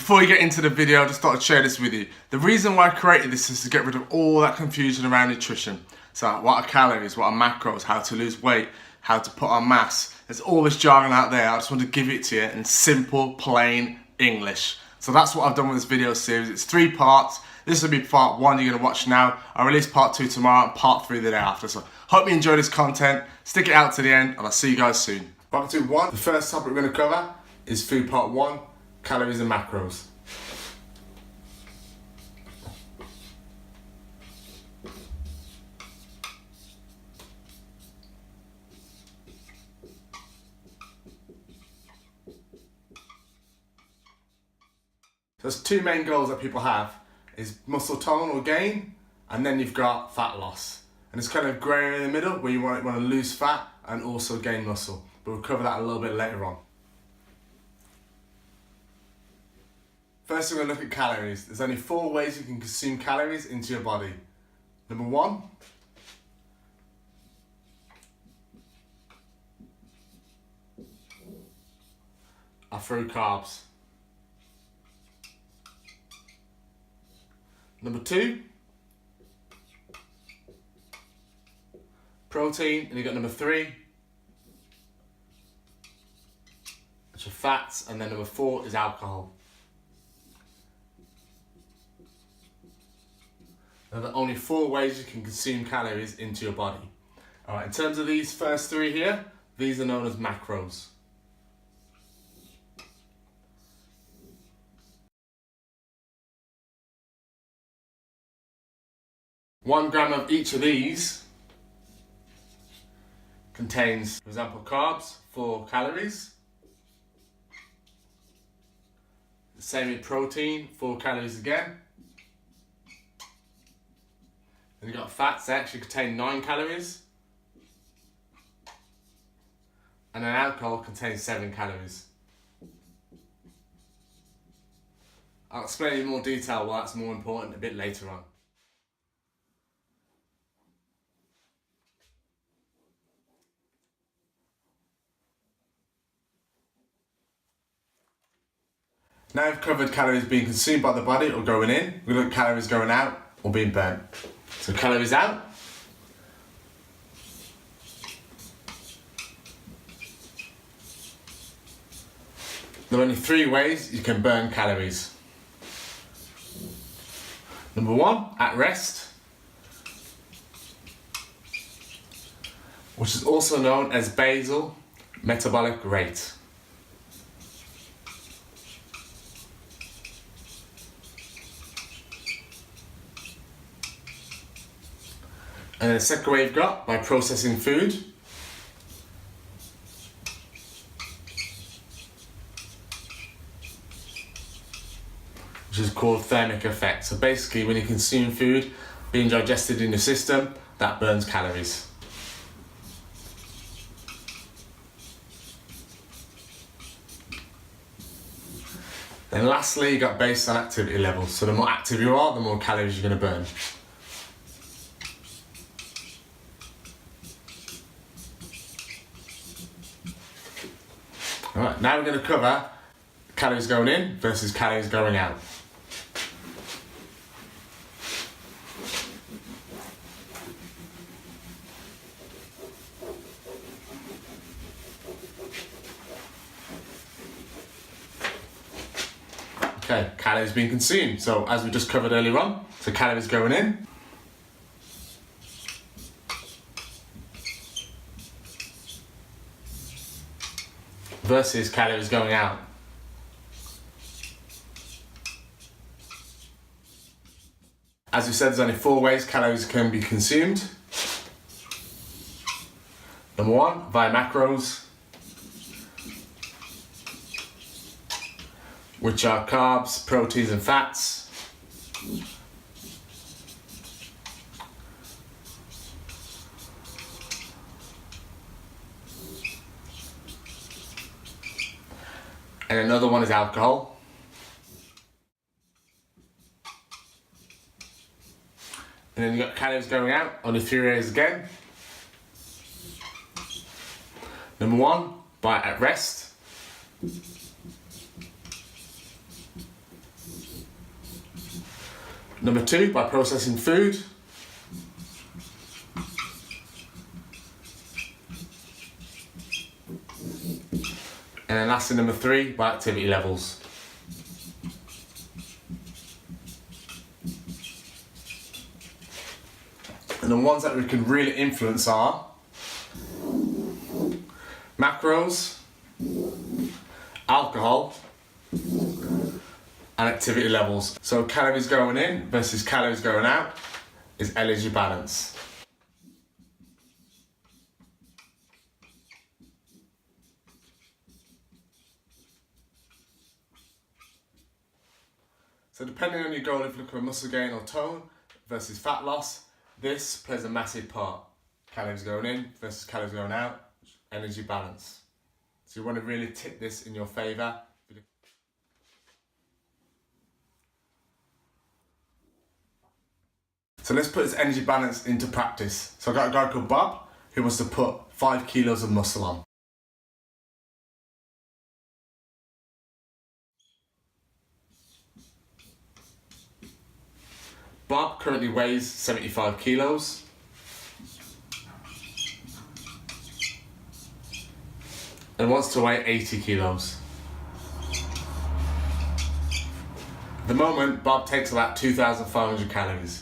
Before you get into the video, I just thought I'd share this with you. The reason why I created this is to get rid of all that confusion around nutrition. So what are calories, what are macros, how to lose weight, how to put on mass. There's all this jargon out there. I just want to give it to you in simple, plain English. So that's what I've done with this video series. It's 3 parts. This will be part 1 you're going to watch now. I'll release part 2 tomorrow and part 3 the day after. So hope you enjoy this content. Stick it out to the end and I'll see you guys soon. Part 2, 1. The first topic we're going to cover is food part 1, calories and macros. There's 2 main goals that people have, is muscle tone or gain, and then you've got fat loss. And it's kind of grey area in the middle where you want to lose fat and also gain muscle. But we'll cover that a little bit later on. First we're going to look at calories. There's only 4 ways you can consume calories into your body. Number 1, are through carbs. Number 2, protein, and you've got number 3, which are fats, and then number 4 is alcohol. There are only 4 ways you can consume calories into your body. Alright, in terms of these first 3 here, these are known as macros. One gram of each of these contains, for example, carbs, 4 calories. The same with protein, 4 calories again. Then you've got fats, they actually contain 9 calories. And then alcohol contains 7 calories. I'll explain in more detail why that's more important a bit later on. Now we've covered calories being consumed by the body or going in, we look at calories going out or being burnt. So calories out. There are only 3 ways you can burn calories. Number 1, at rest, which is also known as basal metabolic rate. And then the second way you've got, by processing food. Which is called thermic effect. So basically when you consume food being digested in your system, that burns calories. Then lastly, you got based on activity levels. So the more active you are, the more calories you're going to burn. Alright, now we're going to cover calories going in versus calories going out. Okay, calories being consumed. So as we just covered earlier on, so calories going in. Versus calories going out. As we said, there's only 4 ways calories can be consumed. Number 1, via macros, which are carbs, proteins and fats. And another one is alcohol. And then you've got calories going out, only 3 ways again. Number 1, by at rest. Number 2, by processing food. And then lastly, number 3, by activity levels. And the ones that we can really influence are macros, alcohol, and activity levels. So calories going in versus calories going out is energy balance. So depending on your goal, if you look at muscle gain or tone versus fat loss, this plays a massive part. Calories going in versus calories going out, energy balance. So you want to really tip this in your favour. So let's put this energy balance into practice. So I've got a guy called Bob who wants to put 5 kilos of muscle on. Bob currently weighs 75 kilos. And wants to weigh 80 kilos. At the moment, Bob takes about 2,500 calories.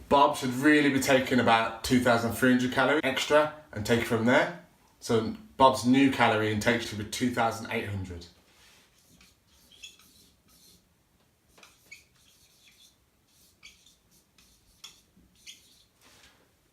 Bob should really be taking about 2,300 calories extra and take it from there. So Bob's new calorie intake should be 2,800.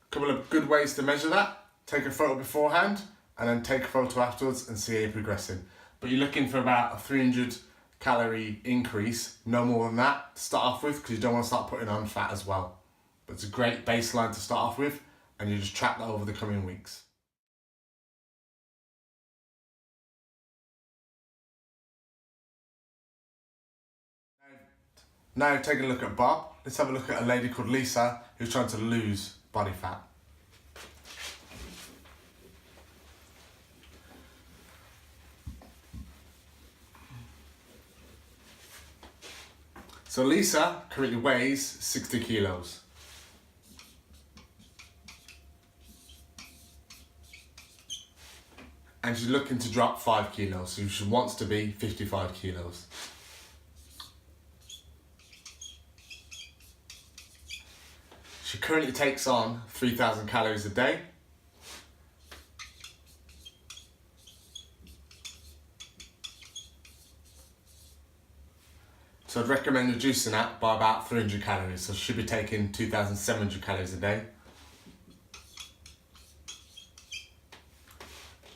A couple of good ways to measure that. Take a photo beforehand and then take a photo afterwards and see how you're progressing. But you're looking for about a 300 calorie increase, no more than that to start off with, because you don't want to start putting on fat as well. But it's a great baseline to start off with, and you just track that over the coming weeks. Now taking a look at Bob, let's have a look at a lady called Lisa who's trying to lose body fat. So Lisa currently weighs 60 kilos. And she's looking to drop 5 kilos, so she wants to be 55 kilos. She currently takes on 3,000 calories a day. So I'd recommend reducing that by about 300 calories, so she should be taking 2,700 calories a day.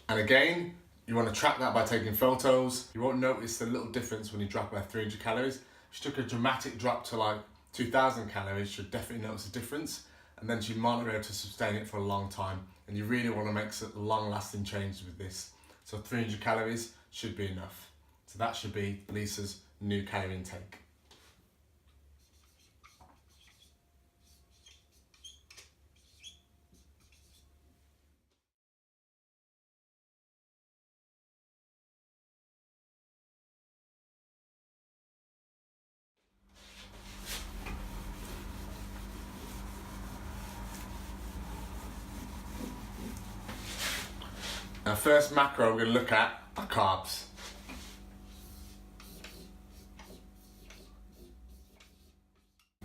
And again, you want to track that by taking photos. You won't notice the little difference when you drop by 300 calories. If she took a dramatic drop to like 2,000 calories, you'll definitely notice a difference. And then she might not be able to sustain it for a long time. And you really want to make some long-lasting changes with this. So 300 calories should be enough. So that should be Lisa's new calorie intake. Now, first macro we're going to look at are carbs.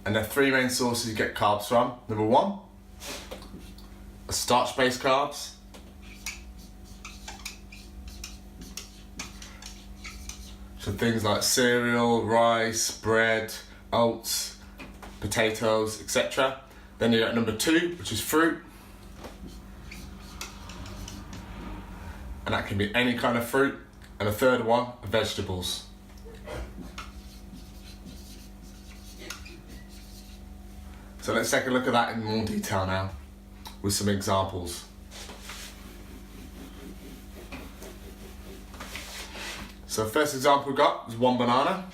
And there are 3 main sources you get carbs from. Number 1, are starch-based carbs. So things like cereal, rice, bread, oats, potatoes, etc. Then you got number 2, which is fruit. And that can be any kind of fruit. And the third one are vegetables. So let's take a look at that in more detail now with some examples. So first example we got is 1 banana.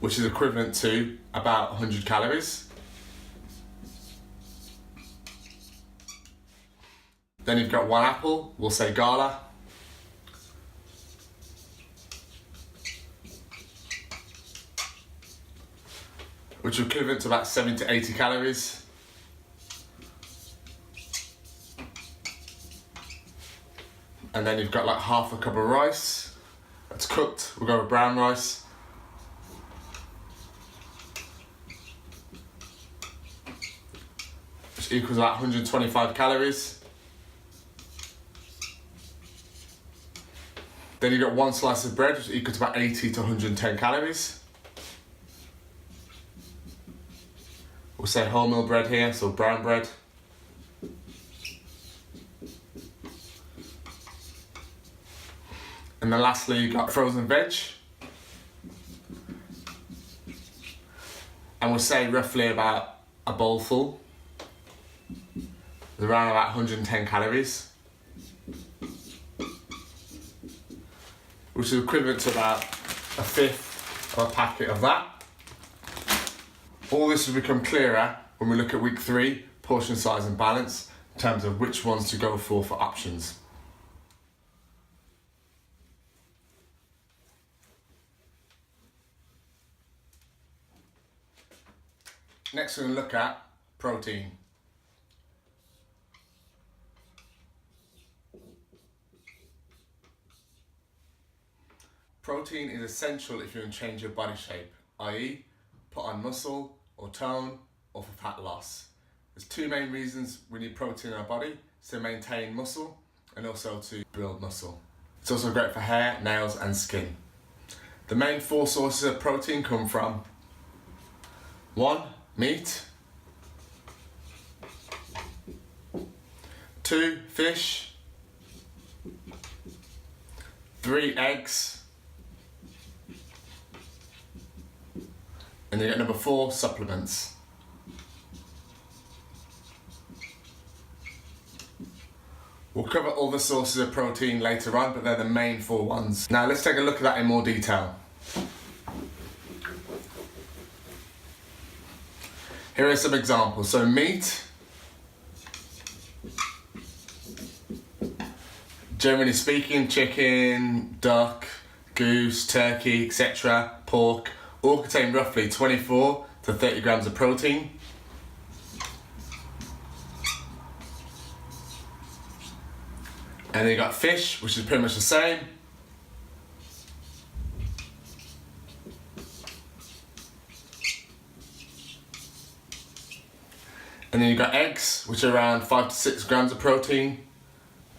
Which is equivalent to about 100 calories. Then you've got one apple, we'll say gala. Which is equivalent to about 70 to 80 calories. And then you've got like half a cup of rice. That's cooked, we'll go with brown rice. Which equals about 125 calories. Then you've got one slice of bread, which equals about 80 to 110 calories. We'll say wholemeal bread here, so brown bread. And then lastly, you've got frozen veg. And we'll say roughly about a bowl full. Around about 110 calories. Which is equivalent to about a fifth of a packet of that. All this will become clearer when we look at week 3, portion size and balance, in terms of which ones to go for options. Next we're going to look at protein. Protein is essential if you want to change your body shape, i.e. put on muscle or tone or for fat loss. There's 2 main reasons we need protein in our body: to maintain muscle and also to build muscle. It's also great for hair, nails and skin. The main 4 sources of protein come from 1. Meat, 2. Fish, 3. Eggs, and then you get number 4, supplements. We'll cover all the sources of protein later on, but they're the main 4 ones. Now let's take a look at that in more detail. Here are some examples. So meat, generally speaking, chicken, duck, goose, turkey, etc., pork, all contain roughly 24 to 30 grams of protein. And then you got fish, which is pretty much the same. And then you've got eggs, which are around 5 to 6 grams of protein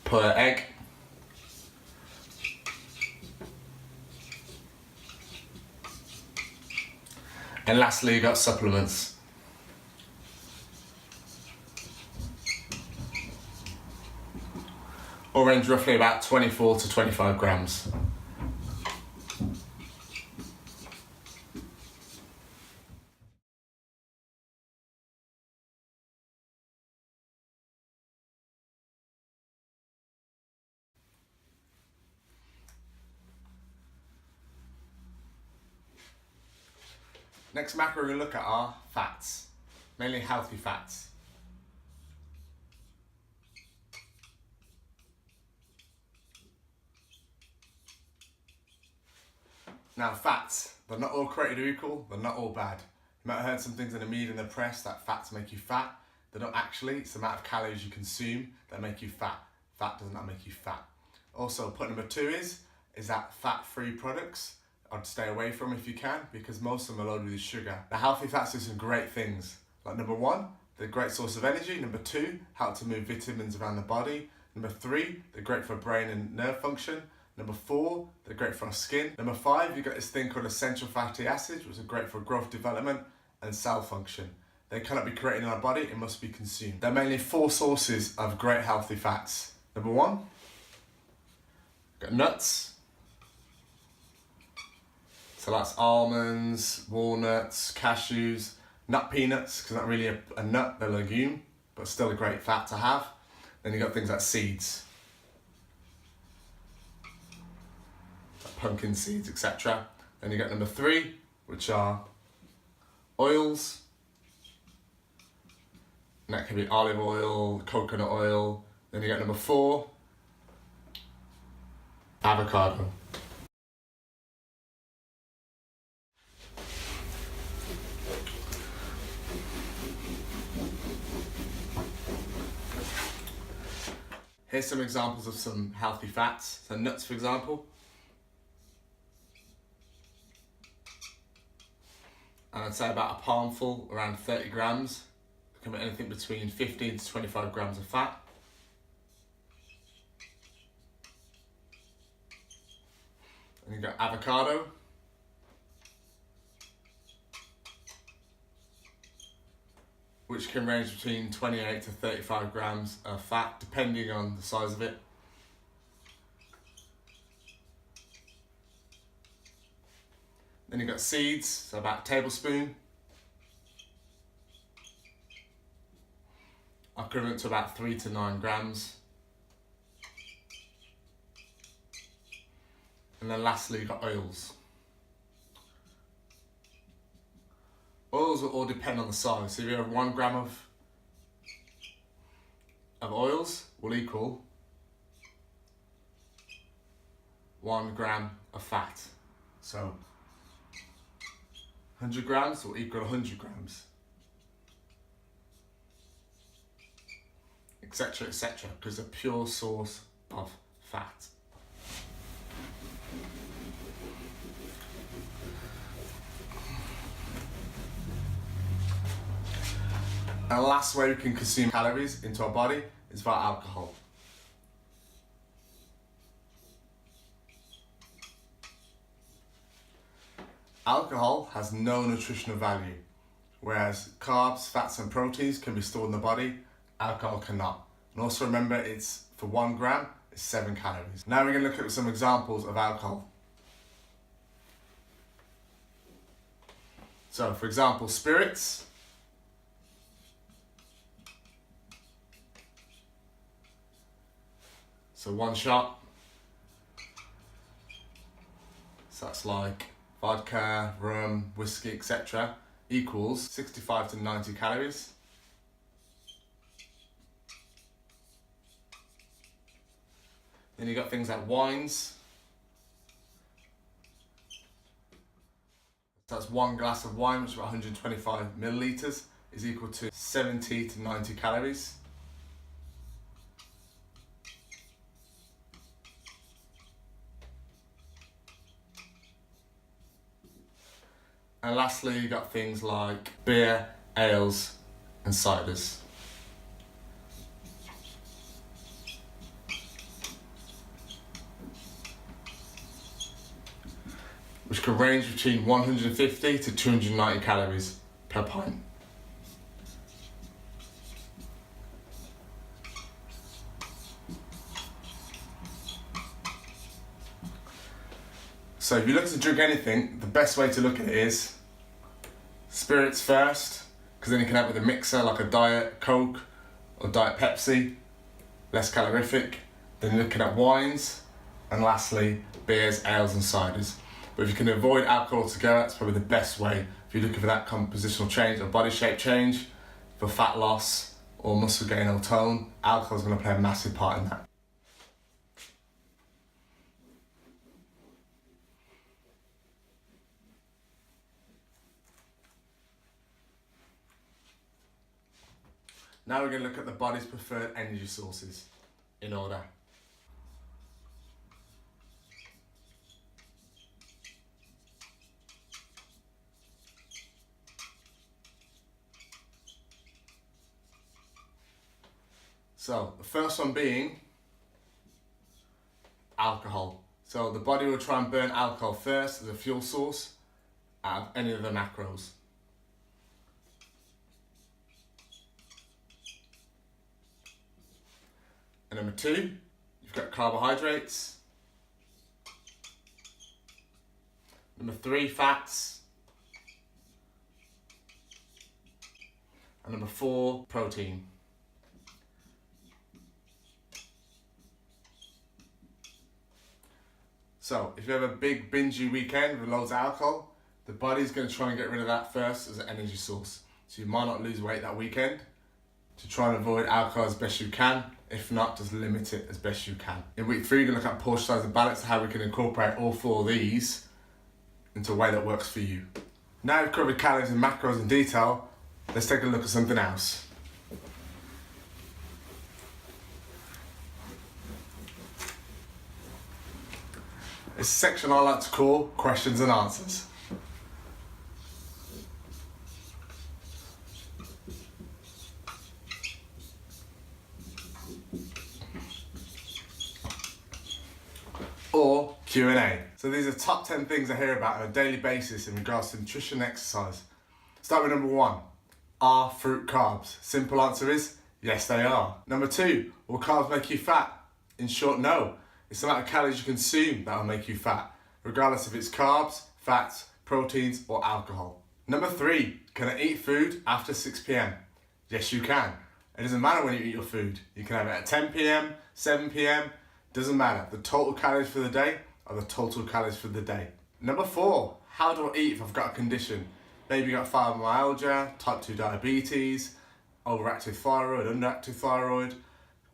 per egg. And lastly, you've got supplements. All range roughly about 24 to 25 grams. Next macro we're going to look at are fats, mainly healthy fats. Now fats, they're not all created equal, they're not all bad. You might have heard some things in the media and the press that fats make you fat. They don't actually, it's the amount of calories you consume that make you fat. Fat does not make you fat. Also, point number 2 is that fat-free products I'd stay away from if you can, because most of them are loaded with sugar. The healthy fats do some great things. Like number 1, they're a great source of energy. Number 2, help to move vitamins around the body. Number 3, they're great for brain and nerve function. Number 4, they're great for our skin. Number 5, you've got this thing called essential fatty acids, which are great for growth development and cell function. They cannot be created in our body, it must be consumed. There are mainly 4 sources of great healthy fats. Number 1, got nuts. So that's almonds, walnuts, cashews, nut peanuts, because not really a nut, they're a legume, but still a great fat to have. Then you've got things like seeds, like pumpkin seeds, etc. Then you got number 3, which are oils. And that can be olive oil, coconut oil. Then you got number 4, avocado. Here's some examples of some healthy fats. So nuts, for example. And I'd say about a palmful, around 30 grams. It can be anything between 15 to 25 grams of fat. And you've got avocado. Which can range between 28 to 35 grams of fat, depending on the size of it. Then you've got seeds, so about a tablespoon. Equivalent to about 3 to 9 grams. And then lastly, you've got oils. Oils will all depend on the size. So if you have 1 gram of oils will equal 1 gram of fat. So 100 grams will equal 100 grams. Etc, etc, because it's a pure source of fat. And the last way we can consume calories into our body is via alcohol. Alcohol has no nutritional value, whereas carbs, fats and proteins can be stored in the body, alcohol cannot. And also remember, it's for 1 gram, it's 7 calories. Now we're going to look at some examples of alcohol. So for example, spirits. So 1 shot, so that's like vodka, rum, whiskey, etc. equals 65 to 90 calories. Then you got things like wines. So that's 1 glass of wine, which is about 125 milliliters, is equal to 70 to 90 calories. And lastly, you got things like beer, ales, and ciders. Which can range between 150 to 290 calories per pint. So if you're looking to drink anything, the best way to look at it is spirits first, because then you can have it with a mixer like a Diet Coke or Diet Pepsi, less calorific. Then you're looking at wines, and lastly, beers, ales and ciders. But if you can avoid alcohol altogether, that's probably the best way if you're looking for that compositional change or body shape change, for fat loss or muscle gain or tone. Alcohol is going to play a massive part in that. Now we're going to look at the body's preferred energy sources in order. So the first one being alcohol. So the body will try and burn alcohol first as a fuel source out of any of the macros. And number 2, you've got carbohydrates. Number 3, fats. And number 4, protein. So if you have a big bingy weekend with loads of alcohol, the body's going to try and get rid of that first as an energy source. So you might not lose weight that weekend. to try and avoid alcohol as best you can. If not, just limit it as best you can. In week 3, you're going to look at portion size and balance, how we can incorporate all 4 of these into a way that works for you. Now we've covered calories and macros in detail, let's take a look at something else. It's a section I like to call questions and answers. Or Q&A. So these are top 10 things I hear about on a daily basis in regards to nutrition and exercise. Start with number 1. Are fruit carbs? Simple answer is yes, they are. Number 2. Will carbs make you fat? In short, no. It's the amount of calories you consume that will make you fat, regardless if it's carbs, fats, proteins or alcohol. Number 3, can I eat food after 6 p.m? Yes, you can. It doesn't matter when you eat your food. You can have it at 10 p.m, 7 p.m, doesn't matter. The total calories for the day are the total calories for the day. Number 4, how do I eat if I've got a condition? Maybe you got fibromyalgia, type 2 diabetes, overactive thyroid, underactive thyroid,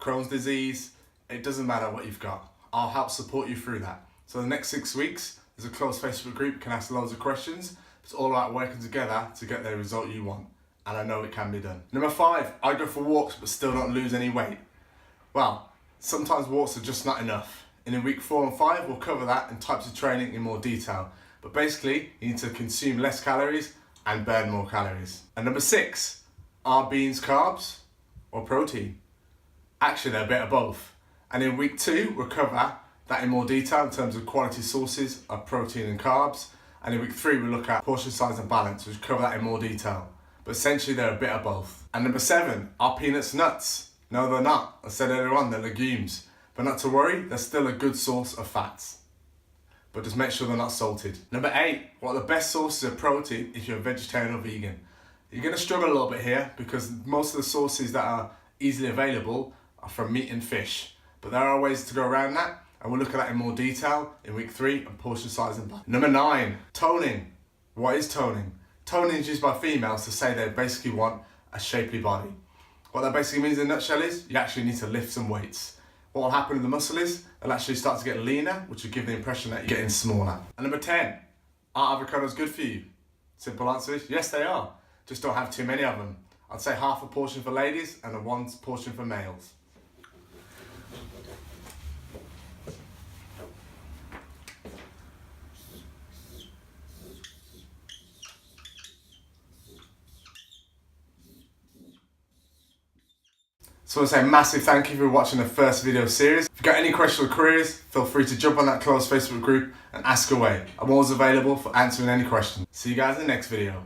Crohn's disease. It doesn't matter what you've got. I'll help support you through that. So the next 6 weeks, there's a closed Facebook group, you can ask loads of questions. It's all about working together to get the result you want. And I know it can be done. Number 5, I go for walks but still not lose any weight. Well, sometimes walks are just not enough. And in week 4 and 5, we'll cover that and types of training in more detail. But basically, you need to consume less calories and burn more calories. And number 6, are beans carbs or protein? Actually, they're a bit of both. And in week 2, we'll cover that in more detail in terms of quality sources of protein and carbs. And in week 3, we'll look at portion size and balance, which cover that in more detail. But essentially, they're a bit of both. And number 7, are peanuts nuts? No, they're not. I said earlier on, they're legumes. But not to worry, they're still a good source of fats. But just make sure they're not salted. Number 8, what are the best sources of protein if you're a vegetarian or vegan? You're going to struggle a little bit here because most of the sources that are easily available are from meat and fish. But there are ways to go around that, and we'll look at that in more detail in week 3 on portion size and balance. Number 9, toning. What is toning? Toning is used by females to say they basically want a shapely body. What that basically means in a nutshell is you actually need to lift some weights. What will happen with the muscle is they'll actually start to get leaner, which will give the impression that you're getting smaller. And number 10, are avocados good for you? Simple answer is yes, they are. Just don't have too many of them. I'd say half a portion for ladies and a 1 portion for males. So I want to say a massive thank you for watching the first video series. If you've got any questions or queries, feel free to jump on that closed Facebook group and ask away. I'm always available for answering any questions. See you guys in the next video.